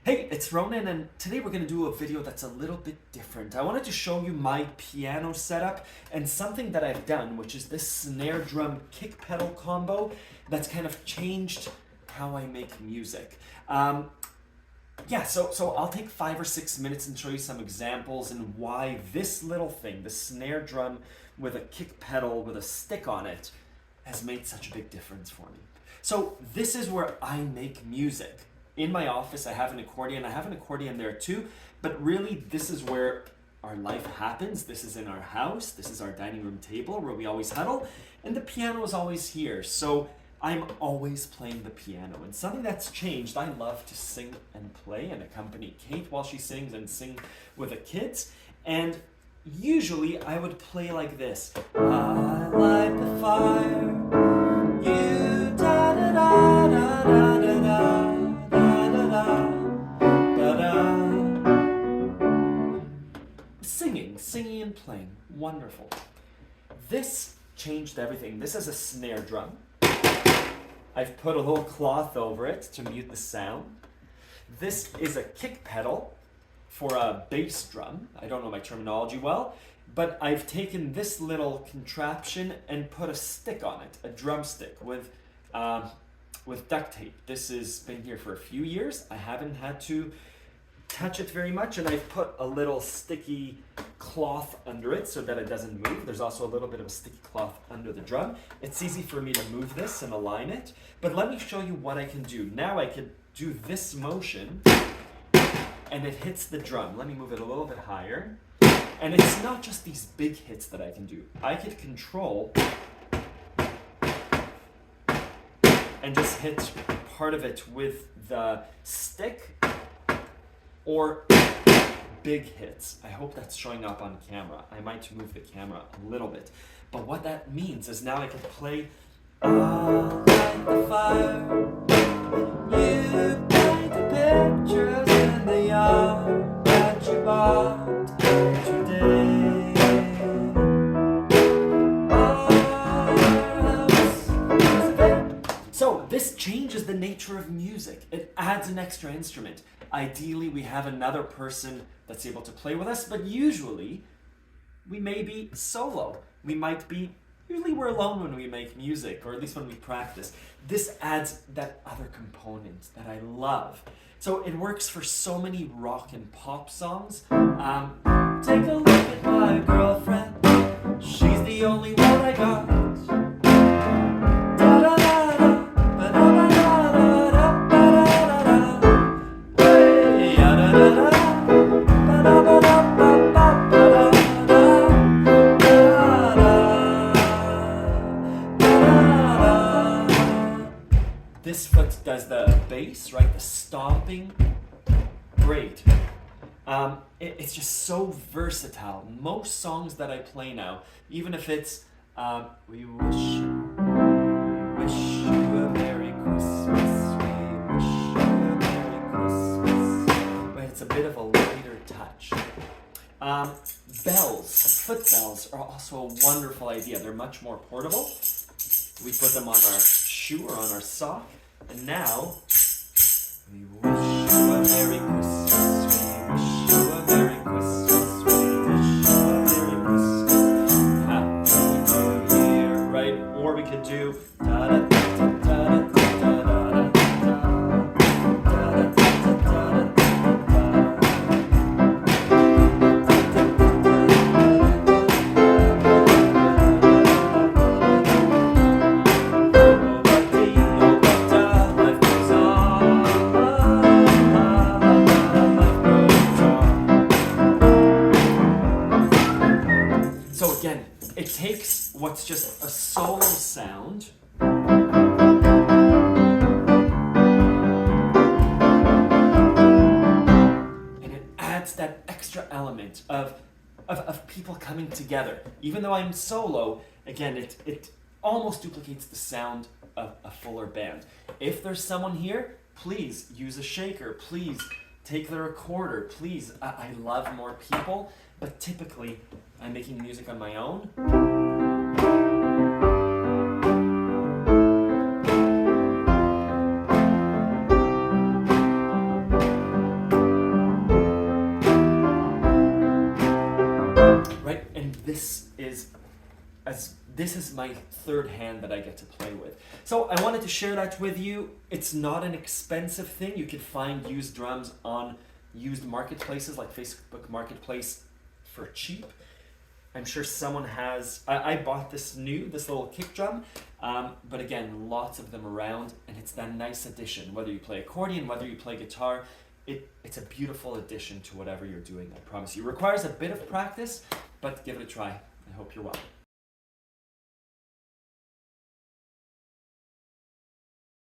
Hey, it's Ronan, and today we're going to do a video that's a little bit different. I wanted to show you my piano setup and something that I've done, which is this snare drum kick pedal combo that's kind of changed how I make music. So I'll take 5 or 6 minutes and show you some examples and why this little thing, the snare drum with a kick pedal with a stick on it, has made such a big difference for me. So this is where I make music. In my office, I have an accordion. I have an accordion there too, but really this is where our life happens. This is in our house. This is our dining room table where we always huddle, and the piano is always here. So I'm always playing the piano. And something that's changed, I love to sing and play and accompany Kate while she sings and sing with the kids. And usually I would play like this. I light the fire, you da da da da da da da. Singing and playing. Wonderful. This changed everything. This is a snare drum. I've put a little cloth over it to mute the sound. This is a kick pedal for a bass drum. I don't know my terminology well, but I've taken this little contraption and put a stick on it, a drumstick with duct tape. This has been here for a few years. I haven't had to touch it very much, and I've put a little sticky cloth under it so that it doesn't move. There's also a little bit of a sticky cloth under the drum. It's easy for me to move this and align it, but let me show you what I can do. Now I could do this motion and it hits the drum. Let me move it a little bit higher. And it's not just these big hits that I can do. I could control and just hit part of it with the stick or big hits. I hope that's showing up on camera. I might move the camera a little bit. But what that means is now I can play I'll light the fire, you paint the pictures in the yard that you bought today. Our house is a bed. So this changes the nature of music. It adds an extra instrument. Ideally, we have another person that's able to play with us, but usually we may be solo. Usually we're alone when we make music, or at least when we practice. This adds that other component that I love. So it works for so many rock and pop songs. Take a look at my girlfriend. She's the only one I got. This foot does the bass, right? The stomping. Great. It's just so versatile. Most songs that I play now, even if it's we wish you a Merry Christmas, we wish you a Merry Christmas, but it's a bit of a lighter touch. Foot bells are also a wonderful idea. They're much more portable. We put them on our shoe or on our sock, and now we wish you a Merry Christmas, we wish you a Merry Christmas, we wish you a Merry Christmas, Happy New Year, right? Or we could do da da da da da da da da. So again, it takes what's just a solo sound and it adds that extra element of people coming together. Even though I'm solo, again, it almost duplicates the sound of a fuller band. If there's someone here, please use a shaker. Please take the recorder. Please, I love more people, but typically I'm making music on my own. this is my third hand that I get to play with. So I wanted to share that with you. It's not an expensive thing. You can find used drums on used marketplaces like Facebook Marketplace for cheap. I'm sure someone has. I bought this little kick drum, but again, lots of them around, and it's that nice addition. Whether you play accordion, whether you play guitar, it's a beautiful addition to whatever you're doing. I promise you. It requires a bit of practice, but give it a try. I hope you're well.